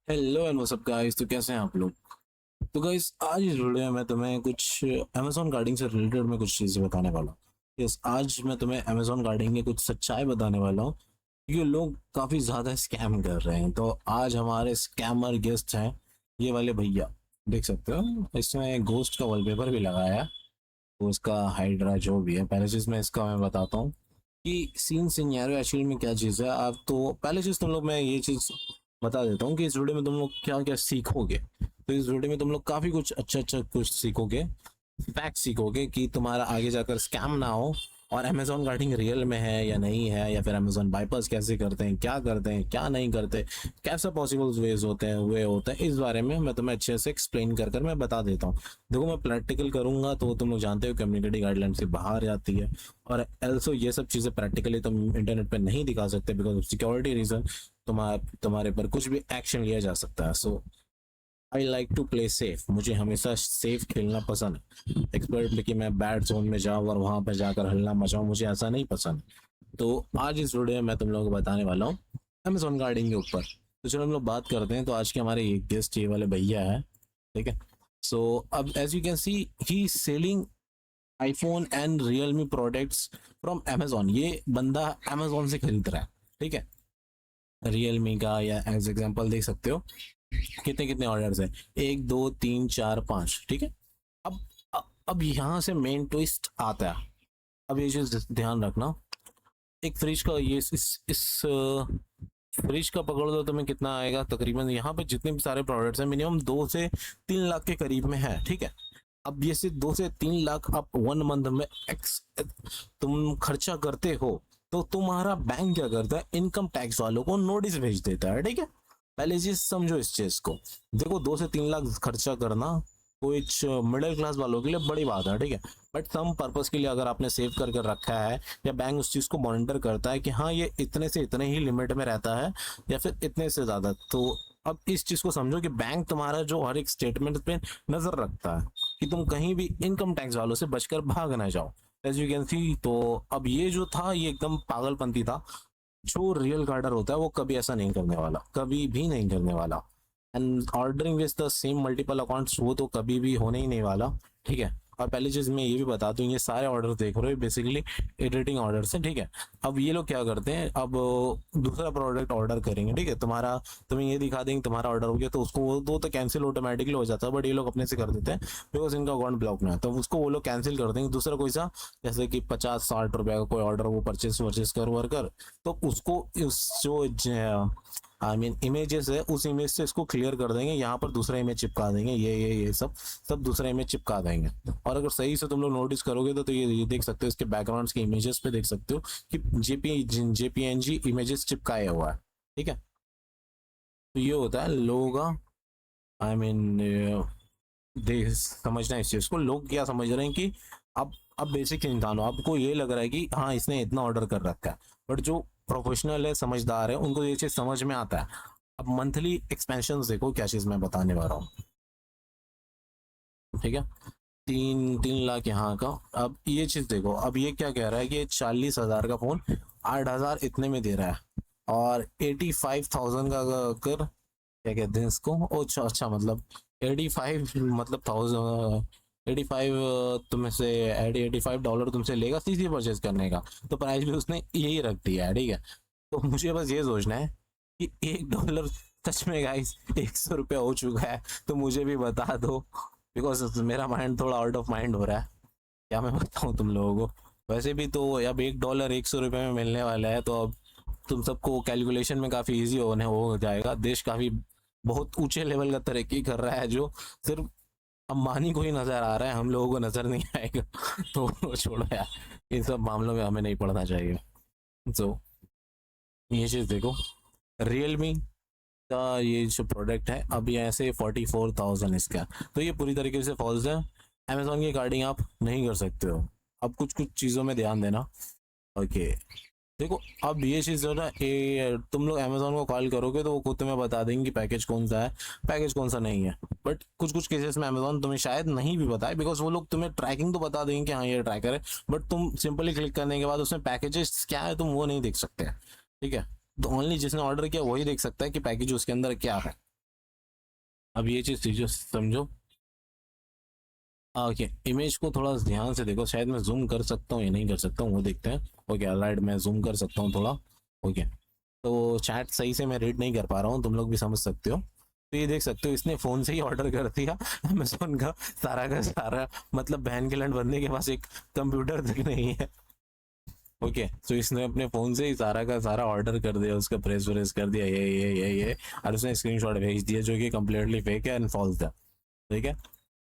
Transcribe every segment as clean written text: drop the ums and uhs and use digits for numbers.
Hello and what's up guys. तो कैसे हैं आप लोग? तो गाइस आज इस वीडियो में मैं तुम्हें कुछ अमेजोन गार्डिंग से रिलेटेड मैं कुछ चीज़ें बताने वाला हूँ। यस, आज मैं तुम्हें अमेजोन गार्डिंग की कुछ सच्चाई बताने वाला हूँ क्योंकि लोग काफ़ी ज़्यादा स्कैम कर रहे हैं। तो आज हमारे स्कैमर गेस्ट हैं ये वाले भैया। देख सकते हो इसमें गोस्ट का वॉलपेपर भी लगाया है। तो उसका हाइड्रा जो भी है, पहले चीज़ मैं इसका मैं बताता हूँ कि सीन सिनेरियो एक्चुअली में क्या चीज़ है। आप तो पहले चीज़ तुम लोग, मैं ये चीज़ बता देता हूँ कि इस वीडियो में तुम लोग क्या क्या सीखोगे। तो इस वीडियो में तुम लोग काफ़ी कुछ अच्छा अच्छा कुछ सीखोगे, फैक्ट सीखोगे कि तुम्हारा आगे जाकर स्कैम ना हो। और अमेजोन गार्डिंग रियल में है या नहीं है, या फिर अमेजोन बाईपास कैसे करते हैं, क्या करते हैं, क्या नहीं करते, कैसे पॉसिबल वेज होते हैं, वे होते हैं, इस बारे में मैं तुम्हें अच्छे से एक्सप्लेन कर कर मैं बता देता हूँ। देखो, मैं प्रैक्टिकल करूंगा तो तुम लोग जानते हो कम्युनिटी गाइडलाइन से बाहर जाती है। और एल्सो ये सब चीज़ें प्रैक्टिकली तुम इंटरनेट पे नहीं दिखा सकते बिकॉज ऑफ सिक्योरिटी रीजन। तुम्हारे पर कुछ भी एक्शन लिया जा सकता है। So I like to play safe, मुझे हमेशा सेफ खेलना पसंद है। एक्सपर्ट लेकिन मैं बैड जोन में जाऊँ और वहां पर जाकर हल्ला मचाऊं, मुझे ऐसा नहीं पसंद। तो आज इस वीडियो में मैं तुम लोगों को बताने वाला हूँ अमेजोन गार्डिंग के ऊपर। तो चलो हम लोग बात करते हैं। तो आज के हमारे एक गेस्ट ये वाले भैया है, ठीक है। सो अब as you can see he selling iPhone and Realme products from Amazon. ये बंदा अमेजोन से खरीद रहा है, ठीक है। रियलमी का, या एज एग्जांपल देख सकते हो कितने कितने ऑर्डर्स है, 1 2 3 4 5, ठीक है। अब अब यहाँ से मेन ट्विस्ट आता है। अब ये चीज ध्यान रखना। एक फ्रिज का ये इस फ्रिज का पकड़ लो तुम्हें कितना आएगा तकरीबन। यहाँ पे जितने भी सारे प्रोडक्ट्स हैं मिनिमम 2 से 3 लाख के करीब में है, ठीक है। अब ये सिर्फ 2 से 3 लाख आप 1 मंथ में तुम खर्चा करते हो। तो तुम्हारा बैंक क्या करता है, इनकम टैक्स वालों को नोटिस भेज देता है, ठीक है। पहले चीज समझो इस चीज को। देखो, 2 से 3 लाख खर्चा करना कुछ मिडिल क्लास वालों के लिए बड़ी बात है, ठीक है। बट सम पर्पस के लिए अगर आपने सेव कर कर रखा है, या बैंक उस चीज को मॉनिटर करता है कि हाँ ये इतने से इतने ही लिमिट में रहता है, या फिर इतने से ज्यादा, तो अब इस चीज को समझो कि बैंक तुम्हारा जो हर एक स्टेटमेंट पे नजर रखता है कि तुम कहीं भी इनकम टैक्स वालों से बचकर भाग ना जाओ। As you can see. तो अब ये जो था ये एकदम पागलपंती था। जो रियल गार्डर होता है वो कभी ऐसा नहीं करने वाला, कभी भी नहीं करने वाला। And ordering with the same multiple accounts वो तो कभी भी होने ही नहीं वाला, ठीक है। और पहली चीज मैं ये भी बता दूं, ये सारे ऑर्डर देख रहे हो बेसिकली एडिटिंग ऑर्डर है, ठीक है। अब ये लोग क्या करते हैं, अब दूसरा प्रोडक्ट ऑर्डर करेंगे, ठीक है। तुम्हें ये दिखा देंगे तुम्हारा ऑर्डर हो गया, तो उसको वो तो कैंसिल ऑटोमेटिकली हो जाता है, बट ये लोग अपने से कर देते हैं बिकॉज इनका अकाउंट ब्लॉक में है। तो उसको वो लोग कैंसिल कर देंगे। दूसरा कोई सा, जैसे कि 50-60 रुपए का कोई ऑर्डर वो परचेस वर्चेस कर वर्कर, तो उसको उस जो इमेजेस है उस इमेज से इसको क्लियर कर देंगे। यहाँ पर दूसरा इमेज चिपका देंगे, ये सब दूसरा इमेज चिपका देंगे। और अगर सही से तुम लोग नोटिस करोगे तो ये देख सकते हो, इसके बैकग्राउंड्स के इमेजेस पे देख सकते हो कि जेपीएनजी इमेजेस चिपकाया हुआ है, ठीक है। तो ये होता है लोगों का, आई मीन देख समझना है इस चीज को। लोग क्या समझ रहे हैं कि अब बेसिक इंसान हो, आपको ये लग रहा है कि हाँ इसने इतना ऑर्डर कर रखा है। बट जो प्रोफेशनल है, समझदार है, उनको ये चीज समझ में आता है। अब मंथली एक्सपेंशन देखो क्या चीज मैं बताने वाला हूँ, ठीक है। 3 3 लाख यहाँ का। अब ये चीज देखो, अब ये क्या कह रहा है कि 40,000 का फोन 8,000 इतने में दे रहा है। और 85,000 का अगर, क्या कहते हैं इसको, अच्छा अच्छा, मतलब 85 मतलब 85 तुमसे $85 तुमसे लेगा सीसी परचेज करने का। तो प्राइस भी उसने यही रख दिया है, ठीक है। तो मुझे बस ये सोचना है कि $1 सच में गाइस $100 हो चुका है, तो मुझे भी बता दो बिकॉज मेरा माइंड थोड़ा आउट ऑफ माइंड हो रहा है। क्या मैं बताऊँ तुम लोगों को। वैसे भी तो अब $1 100 में मिलने वाला है, तो अब तुम सबको कैलकुलेशन में काफी इजी होने हो जाएगा। देश काफी बहुत ऊंचे लेवल का तरक्की कर रहा है, जो सिर्फ अंबानी को ही नजर आ रहा है, हम लोगों को नजर नहीं आएगा। तो छोड़ो यार, इन सब मामलों में हमें नहीं पड़ना चाहिए। तो ये चीज देखो, रियलमी का ये जो प्रोडक्ट है अब ये ऐसे 44,000 इसका। तो ये पूरी तरीके से फॉल्स है। अमेजोन की कार्डिंग आप नहीं कर सकते हो। अब कुछ कुछ चीज़ों में ध्यान देना, ओके। देखो, अब ये चीज़ जो ना, ये तुम लोग अमेजोन को कॉल करोगे तो वो खुद तुम्हें बता देंगे कि पैकेज कौन सा है, पैकेज कौन सा नहीं है। बट कुछ कुछ केसेस में अमेजोन तुम्हें शायद नहीं भी बताए बिकॉज वो लोग तुम्हें ट्रैकिंग तो बता देंगे कि हाँ ये ट्रैकर है। बट तुम सिंपली क्लिक करने के बाद उसमें पैकेजेस क्या है तुम वो नहीं देख सकते, ठीक है। तो ओनली जिसने ऑर्डर किया वही देख सकता है कि पैकेज उसके अंदर क्या है। अब ये चीज़ समझो। ओके, इमेज को थोड़ा ध्यान से देखो, शायद मैं जूम कर सकता हूँ या नहीं कर सकता हूँ, वो देखते हैं। ओके ऑलराइट, मैं जूम कर सकता हूँ थोड़ा। ओके, तो चैट सही से मैं रीड नहीं कर पा रहा हूँ, तुम लोग भी समझ सकते हो। तो ये देख सकते हो, इसने फ़ोन से ही ऑर्डर कर दिया अमेजोन का सारा। मतलब बहन के लंड बंदे के पास एक कंप्यूटर तक नहीं है। ओके, तो इसने अपने फ़ोन से ही सारा का सारा ऑर्डर कर दिया, उसका प्रेस व्रेस कर दिया, ये और उसने स्क्रीनशॉट भेज दिया जो कि कम्प्लीटली फेक है एंड फॉल्स था। ठीक है,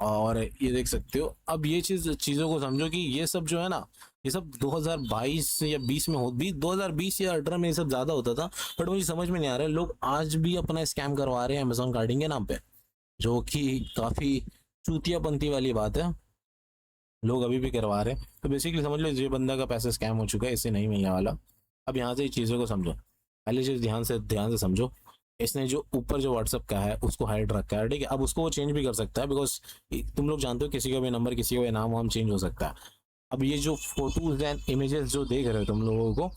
और ये देख सकते हो। अब ये चीज़ों को समझो कि ये सब जो है ना, ये सब 2022 या 20 में हो भी, 2020 या 18 में ये सब ज़्यादा होता था। बट मुझे समझ में नहीं आ रहा है, लोग आज भी अपना स्कैम करवा रहे हैं अमेजोन कार्डिंग के नाम पे, जो कि काफ़ी चूतियापंथी वाली बात है। लोग अभी भी करवा रहे हैं, तो बेसिकली समझ लो ये बंदा का पैसा स्कैम हो चुका है, इससे नहीं मिलने वाला। अब यहाँ से चीज़ों को समझो, पहली चीज़ ध्यान से समझो। इसने जो ऊपर जो व्हाट्सअप का है उसको हाइड रखा है, ठीक है। अब उसको वो चेंज भी कर सकता है, बिकॉज तुम लोग जानते हो किसी का भी नंबर, किसी का भी नाम वाम चेंज हो सकता है। अब ये जो फोटोज एंड इमेजेस जो देख रहे हो तुम लोगों को,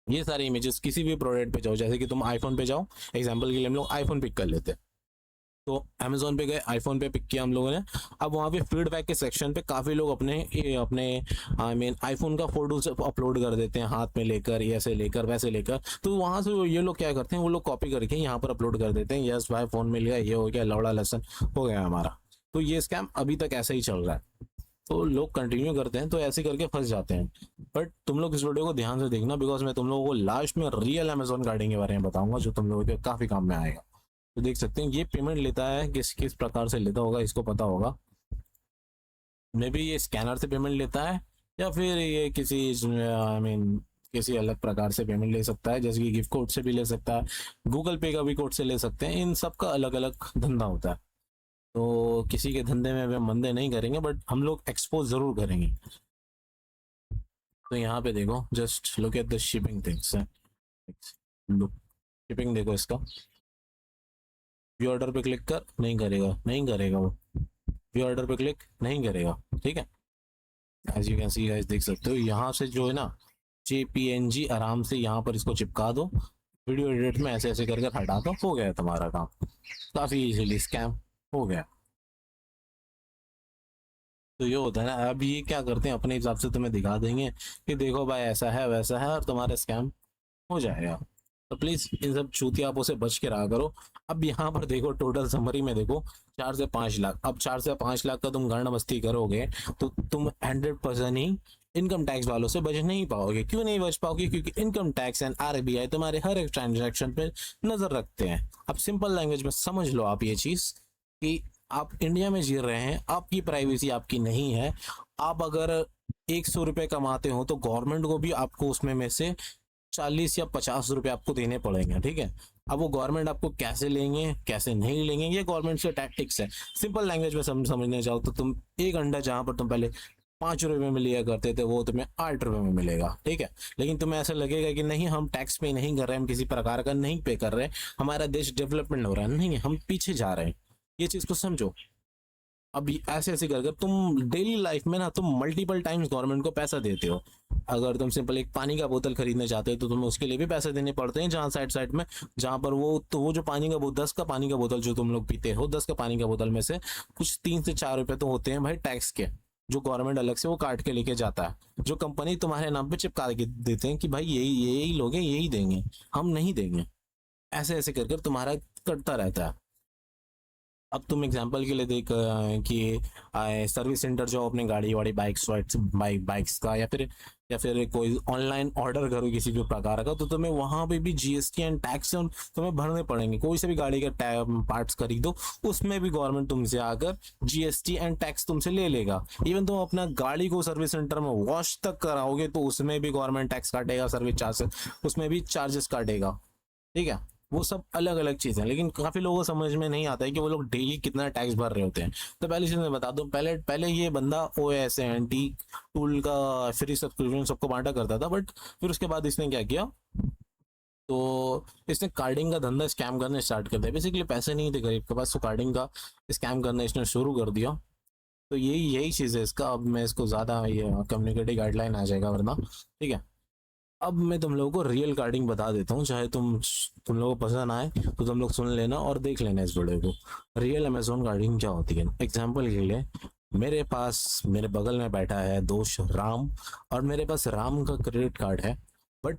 ये सारे इमेजेस किसी भी प्रोडक्ट पे जाओ, जैसे कि तुम आईफोन पे जाओ, एग्जाम्पल के लिए हम लोग आईफोन पिक कर लेते हैं। तो अमेजोन पे गए, आईफोन पे पिक किया हम लोगों ने। अब वहाँ पे फीडबैक के सेक्शन पे काफ़ी लोग अपने आई मीन आईफोन का फोटो अपलोड कर देते हैं, हाथ में लेकर, ऐसे लेकर वैसे लेकर। तो वहाँ से ये लोग क्या करते हैं, वो लोग कॉपी करके यहाँ पर अपलोड कर देते हैं, यस भाई फ़ोन मिल गया, ये हो गया, लौड़ा लेसन हो गया हमारा। तो ये स्कैम अभी तक ऐसा ही चल रहा है, तो लोग कंटिन्यू करते हैं, तो ऐसे करके फंस जाते हैं। बट तुम लोग इस वीडियो को ध्यान से देखना, बिकॉज मैं तुम लोगों को लास्ट में रियल अमेजोन गार्डिंग के बारे में बताऊंगा, जो तुम लोगों के काफ़ी काम में आएगा। तो देख सकते हैं ये पेमेंट लेता है, किस किस प्रकार से लेता होगा इसको पता होगा। मे बी ये स्कैनर से पेमेंट लेता है, या फिर ये किसी आई मीन किसी अलग प्रकार से पेमेंट ले सकता है, जैसे कि गिफ्ट कोड से भी ले सकता है, गूगल पे का भी कोड से ले सकते हैं। इन सब का अलग अलग धंधा होता है, तो किसी के धंधे में हम मंदे नहीं करेंगे, बट हम लोग एक्सपोज ज़रूर करेंगे। तो यहाँ पे देखो, just look at the shipping things. Look, shipping देखो इसका, व्यू ऑर्डर पे क्लिक कर, नहीं करेगा, नहीं करेगा वो। व्यू ऑर्डर पे क्लिक नहीं करेगा, ठीक है। As you can see guys, देख सकते हो यहाँ से जो है ना, JPNG आराम से यहाँ पर इसको चिपका दो, वीडियो एडिट में ऐसे ऐसे करके हटा दो, हो गया तुम्हारा काम। काफ़ी इजीली स्कैम हो गया। तो ये होता है ना, अब ये क्या करते हैं, अपने हिसाब से तुम्हें दिखा देंगे कि देखो भाई ऐसा है वैसा है, और तुम्हारा स्कैम हो जाएगा। तो प्लीज इन सब चूतियापों से बच के रहा करो। अब यहाँ पर देखो, टोटल समरी में देखो, 4 से 5 लाख। अब 4 से 5 लाख का तुम गांड मस्ती करोगे, तो तुम 100% ही इनकम टैक्स वालों से बच नहीं पाओगे। क्यों नहीं बच पाओगे? क्योंकि इनकम टैक्स एंड RBI तुम्हारे हर एक ट्रांजैक्शन पे नजर रखते हैं। अब सिंपल लैंग्वेज में समझ लो आप ये चीज, कि आप इंडिया में जी रहे हैं, आपकी प्राइवेसी आपकी नहीं है। आप अगर 100 रुपये कमाते हो, तो गवर्नमेंट को भी आपको उसमें में से 40 या 50 रुपये आपको देने पड़ेंगे, ठीक है। अब वो गवर्नमेंट आपको कैसे लेंगे कैसे नहीं लेंगे, ये गवर्नमेंट से टैक्टिक्स है। सिंपल लैंग्वेज में समझने जाओ तो तुम एक अंडा जहां पर तुम पहले 5 रुपए में लिया करते थे, वो तुम्हें 8 रुपए में मिलेगा, ठीक है। लेकिन तुम्हें ऐसा लगेगा कि नहीं, हम टैक्स पे नहीं कर रहे, हम किसी प्रकार का नहीं पे कर रहे, हमारा देश डेवलपमेंट हो रहा है, नहीं, हम पीछे जा रहे हैं। ये चीज को समझो। अब ऐसे ऐसे कर तुम डेली लाइफ में ना, तुम मल्टीपल टाइम्स गवर्नमेंट को पैसा देते हो। अगर तुम सिंपल एक पानी का बोतल खरीदने चाहते हो, तो तुम्हें उसके लिए भी पैसे देने पड़ते हैं, जहाँ साइड साइड में, जहाँ पर वो, तो वो जो पानी का बोतल, 10 का पानी का बोतल जो तुम लोग पीते हो, 10 का पानी का बोतल में से कुछ 3 से 4 रुपए तो होते हैं भाई टैक्स के, जो गवर्नमेंट अलग से वो काट के लेके जाता है, जो कंपनी तुम्हारे नाम पे चिपका के देते हैं कि भाई यही यही लोग हैं, यही देंगे, हम नहीं देंगे। ऐसे ऐसे कर तुम्हारा कटता रहता है। अब तुम एग्जांपल के लिए देख कि सर्विस सेंटर जो अपने गाड़ी वाड़ी बाइक्स बाइक्स का, या फिर कोई ऑनलाइन ऑर्डर करो किसी भी प्रकार का, तो तुम्हें वहां पे भी GST एंड टैक्स तुम्हें भरने पड़ेंगे। कोई से भी गाड़ी का पार्ट्स खरीदो, उसमें भी गवर्नमेंट तुमसे आकर GST एंड टैक्स तुमसे ले लेगा। इवन तुम अपना गाड़ी को सर्विस सेंटर में वॉश तक कराओगे, तो उसमें भी गवर्नमेंट टैक्स काटेगा, सर्विस चार्जेस, उसमें भी चार्जेस काटेगा, ठीक है। वो सब अलग अलग चीज़ें हैं, लेकिन काफ़ी लोगों को समझ में नहीं आता है कि वो लोग डेली कितना टैक्स भर रहे होते हैं। तो पहली चीज़ मैं बता दूं, पहले पहले ये बंदा OSNT टूल का फ्री सब्सक्रिप्शन सबको बांटा करता था, बट फिर उसके बाद इसने क्या किया, तो इसने कार्डिंग का धंधा स्कैम करना स्टार्ट कर दिया। बेसिकली पैसे नहीं थे गरीब के पास, तो कार्डिंग का स्कैम करना इसने शुरू कर दिया। तो यही यही चीज़ है इसका। अब मैं इसको ज़्यादा ये कम्युनिकेटिव गाइडलाइन आ जाएगा वरना, ठीक है। अब मैं तुम लोगों को रियल कार्डिंग बता देता हूँ, चाहे तुम लोगों को पसंद आए तो तुम लोग सुन लेना और देख लेना इस वीडियो को। रियल अमेजोन कार्डिंग क्या होती है, एग्जाम्पल के लिए मेरे पास मेरे बगल में बैठा है दोस्त राम, और मेरे पास राम का क्रेडिट कार्ड है। बट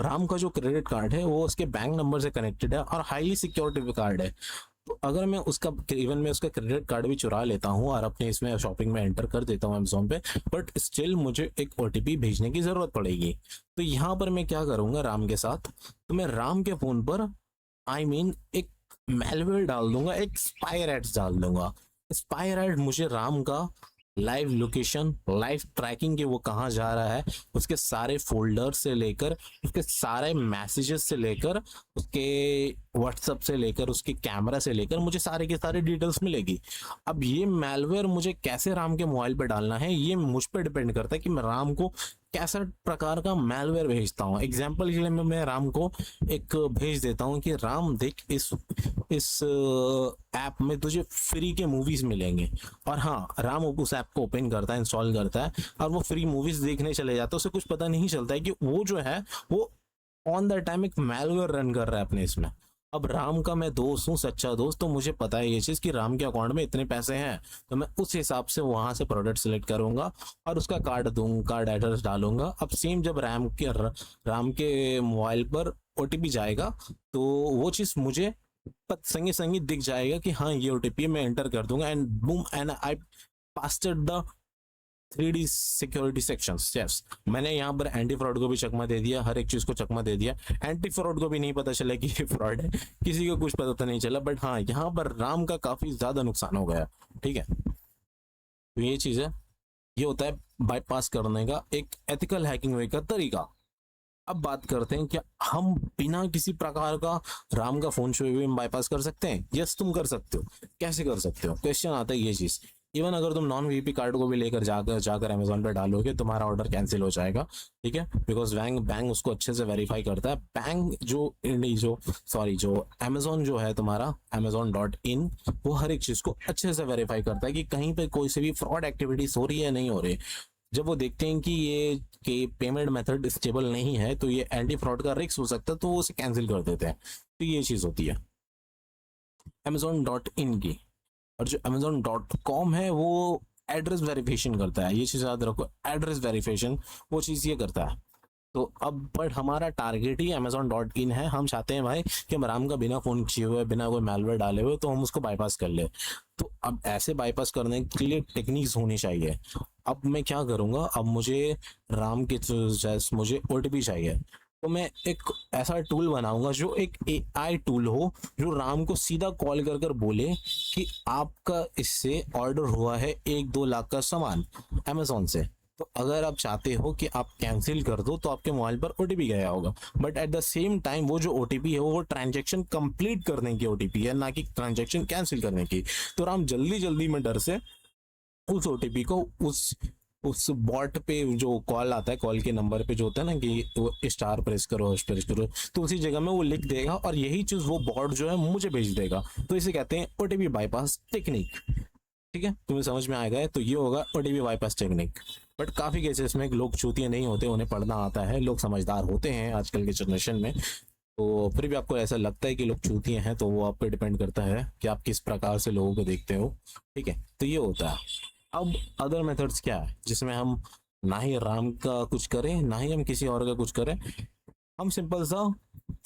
राम का जो क्रेडिट कार्ड है वो उसके बैंक नंबर से कनेक्टेड है और हाईली सिक्योरिटी कार्ड है। तो अगर मैं उसका इवन मैं उसका क्रेडिट कार्ड भी चुरा लेता हूँ और अपने इसमें शॉपिंग में एंटर कर देता हूँ अमेजोन पे, बट स्टिल मुझे एक ओटीपी भेजने की जरूरत पड़ेगी। तो यहाँ पर मैं क्या करूंगा राम के साथ, तो मैं राम के फोन पर एक मेलवेयर डाल दूंगा, एक स्पायर एड्स डाल दूंगा। स्पायर एड मुझे राम का लाइव लोकेशन, लाइव ट्रैकिंग, के वो कहाँ जा रहा है, उसके सारे फोल्डर से लेकर, उसके सारे मैसेजेस से लेकर, उसके व्हाट्सएप से लेकर, उसके कैमरा से लेकर मुझे सारे के सारे डिटेल्स मिलेगी। अब ये मेलवेयर मुझे कैसे राम के मोबाइल पे डालना है ये मुझ पर डिपेंड करता है कि मैं राम को कैसा प्रकार का मेलवेयर भेजता हूँ। एग्जाम्पल के लिए मैं राम को एक भेज देता हूँ कि राम देख, इस ऐप में तुझे फ्री के मूवीज मिलेंगे। और हाँ, राम उस ऐप को ओपन करता है, इंस्टॉल करता है और वो फ्री मूवीज देखने चले जाता है। उसे कुछ पता नहीं चलता है कि वो जो है वो ऑन द टाइम एक मेलवेयर रन कर रहा है अपने इसमें। अब राम का मैं दोस्त हूँ, सच्चा दोस्त, तो मुझे पता है ये चीज़ कि राम के अकाउंट में इतने पैसे हैं, तो मैं उस हिसाब से वहां से प्रोडक्ट सेलेक्ट करूंगा और उसका कार्ड दूंगा, कार्ड एड्रेस डालूंगा। अब सेम जब राम के मोबाइल पर ओटीपी जाएगा तो वो चीज़ मुझे संगे संगे दिख जाएगा कि हाँ ये ओटीपी मैं एंटर कर दूंगा, and boom, and I pasted the 3D security sections. Yes, मैंने यहाँ पर एंटी फ्रॉड को भी चकमा दे दिया, हर एक चीज को चकमा दे दिया। एंटी फ्रॉड को भी नहीं पता चला कि ये फ्रॉड है, किसी को कुछ पता तो नहीं चला, बट हाँ यहाँ पर राम का काफी ज्यादा नुकसान हो गया। ठीक है, तो ये चीज है, ये होता है बाईपास करने का एक एथिकल हैकिंग वे का तरीका। अब बात करते हैं, क्या हम बिना किसी प्रकार का राम का फोन छुए हुए बाईपास कर सकते हैं? यस, तुम कर सकते हो। कैसे कर सकते हो, क्वेश्चन आता है ये चीज। इवन अगर तुम नॉन वीपी कार्ड को भी लेकर जाकर जाकर अमेजोन पे डालोगे, तुम्हारा ऑर्डर कैंसिल हो जाएगा। ठीक है, बिकॉज बैंक बैंक उसको अच्छे से वेरीफाई करता है। बैंक जो अमेजोन जो है तुम्हारा Amazon.in, वो हर एक चीज को अच्छे से वेरीफाई करता है कि कहीं पे कोई से भी फ्रॉड एक्टिविटीज हो रही है नहीं हो रही। जब वो देखते हैं कि ये कि पेमेंट मेथड स्टेबल नहीं है, तो ये एंटी फ्रॉड का रिस्क हो सकता है, तो वो उसे कैंसिल कर देते हैं। तो ये चीज होती है Amazon.in की। और जो Amazon.com है वो एड्रेस वेरिफिकेशन करता है, ये चीज याद रखो, एड्रेस वेरिफिकेशन वो चीज ये करता है। तो अब बट हमारा टारगेट ही Amazon.in है। हम चाहते हैं भाई कि हम राम का बिना फोन किए हुए, बिना कोई मेलवेयर डाले हुए, तो हम उसको बाईपास कर ले। तो अब ऐसे बाईपास करने के लिए टेक्निक्स होनी चाहिए। अब मैं क्या करूंगा, अब मुझे राम के मुझे ओटीपी चाहिए, तो मैं एक ऐसा टूल बनाऊंगा जो एक एआई टूल हो, जो राम को सीधा कॉल कर कर बोले कि आपका इससे ऑर्डर हुआ है 1-2 लाख का सामान अमेजोन से, तो अगर आप चाहते हो कि आप कैंसिल कर दो तो आपके मोबाइल पर ओटीपी गया होगा। But at the same time वो जो ओटीपी है वो ट्रांजैक्शन कंप्लीट करने की ओटीपी है, ना कि ट्रांजैक्शन कैंसिल करने की। तो राम जल्दी जल्दी में डर से उस ओटीपी को उस बॉट पे जो कॉल आता है, कॉल के नंबर पे जो होता है ना कि वो स्टार प्रेस करो, प्रेस करो, तो उसी जगह में वो लिख देगा और यही चीज वो बॉट जो है मुझे भेज देगा। तो इसे कहते हैं ओटीपी बाईपास टेक्निक। ठीक है, तुम्हें समझ में आएगा, तो ये होगा ओटीपी बाईपास टेक्निक। बट काफी केसेस में लोग चूतिए नहीं होते, उन्हें पढ़ना आता है, लोग समझदार होते हैं आजकल के जनरेशन में। तो फिर भी आपको ऐसा लगता है कि लोग चूतिए हैं, तो वो आप पे डिपेंड करता है कि आप किस प्रकार से लोगों को देखते हो। ठीक है, तो ये होता है। अब अदर मेथड्स क्या है जिसमें हम ना ही राम का कुछ करें, ना ही हम किसी और का कुछ करें, हम सिंपल सा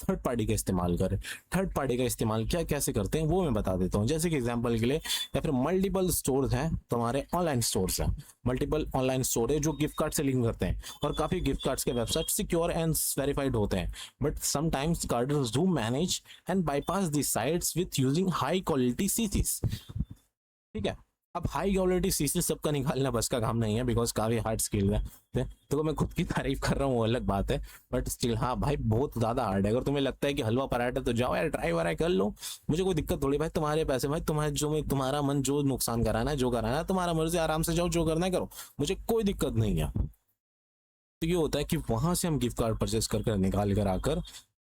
थर्ड पार्टी का इस्तेमाल करें। थर्ड पार्टी का इस्तेमाल क्या कैसे करते हैं वो मैं बता देता हूँ। जैसे कि एग्जांपल के लिए, या फिर मल्टीपल स्टोर्स हैं, तुम्हारे ऑनलाइन स्टोर्स हैं, मल्टीपल ऑनलाइन स्टोर है जो गिफ्ट कार्ड सेलिंग करते हैं, और काफी गिफ्ट कार्ड्स के वेबसाइट सिक्योर एंड वेरीफाइड होते हैं। But sometimes carders do manage and bypass the sites with using high quality CCs. ठीक है, अब हाई क्वालिटी सीसी सबका निकालना बस का काम नहीं है, बिकॉज काफी हार्ड स्किल है। तो मैं खुद की तारीफ कर रहा हूँ वो अलग बात है, बट स्टिल हाँ भाई बहुत ज्यादा हार्ड है। अगर तुम्हें लगता है कि हलवा पराठा, तो जाओ यार ट्राई वराई कर लो, मुझे कोई दिक्कत थोड़ी। भाई तुम्हारे पैसे, भाई तुम्हारे जो में तुम्हारा मन जो नुकसान कराना है, जो कराना है तुम्हारा मर्जी, आराम से जाओ, जो करना है करो, मुझे कोई दिक्कत नहीं है। तो ये होता है कि वहां से हम गिफ्ट कार्ड परचेस कर निकाल कर आकर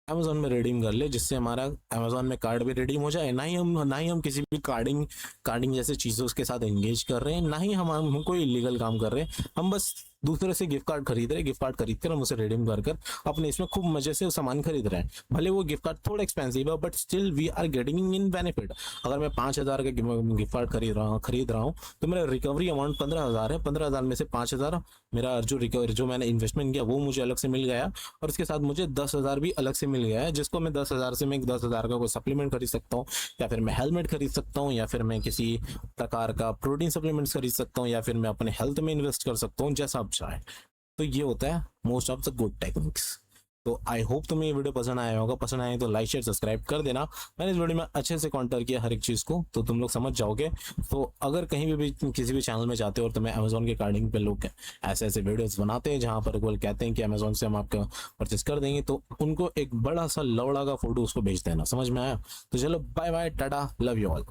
अमेजोन में रिडीम कर ले, जिससे हमारा अमेजोन में कार्ड भी रिडीम हो जाए। ना ही हम किसी भी कार्डिंग जैसे चीज़ों के साथ एंगेज कर रहे हैं, ना ही हम कोई इलीगल काम कर रहे हैं। हम बस दूसरे से गिफ्ट कार्ड खरीद रहे, गिफ्ट कार्ड खरीद कर हम उसे रिडीम कर कर अपने इसमें खूब मजे से सामान खरीद रहे हैं। भले वो गिफ्ट कार्ड थोड़ा एक्सपेंसिव है but still we are getting in benefit. अगर मैं 5,000 का गिफ्ट कार्ड खरीद रहा हूँ तो मेरा रिकवरी अमाउंट 15,000 है। 15,000 में से 5,000 मेरा जो रिकवरी जो मैंने इन्वेस्टमेंट किया वो मुझे अलग से मिल गया, और उसके साथ मुझे 10,000 भी अलग से मिल गया है, जिसको मैं 10,000 से मैं 10,000 का कोई सप्लीमेंट खरीद सकता हूँ, या फिर मैं हेलमेट खरीद सकता हूँ, या फिर मैं किसी प्रकार का प्रोटीन सप्लीमेंट्स खरीद सकता हूँ, या फिर मैं अपने हेल्थ में इन्वेस्ट कर सकता हूँ, जैसा आप चाहें। तो ये होता है most of the good techniques. तो आई होप तुम्हें ये वीडियो पसंद आया होगा। पसंद आए तो लाइक शेयर सब्सक्राइब कर देना। मैंने इस वीडियो में अच्छे से काउंटर किया हर एक चीज़ को, तो तुम लोग समझ जाओगे। तो अगर कहीं भी किसी भी चैनल में जाते हो और तुम्हें अमेजोन के कार्डिंग पे लोग ऐसे ऐसे वीडियोस बनाते हैं जहां पर वो कहते हैं कि अमेजोन से हम आपका परचेस कर देंगे, तो उनको एक बड़ा सा लवड़ा का फोटो उसको भेज देना। समझ में आया? तो चलो bye bye, tata, love you all.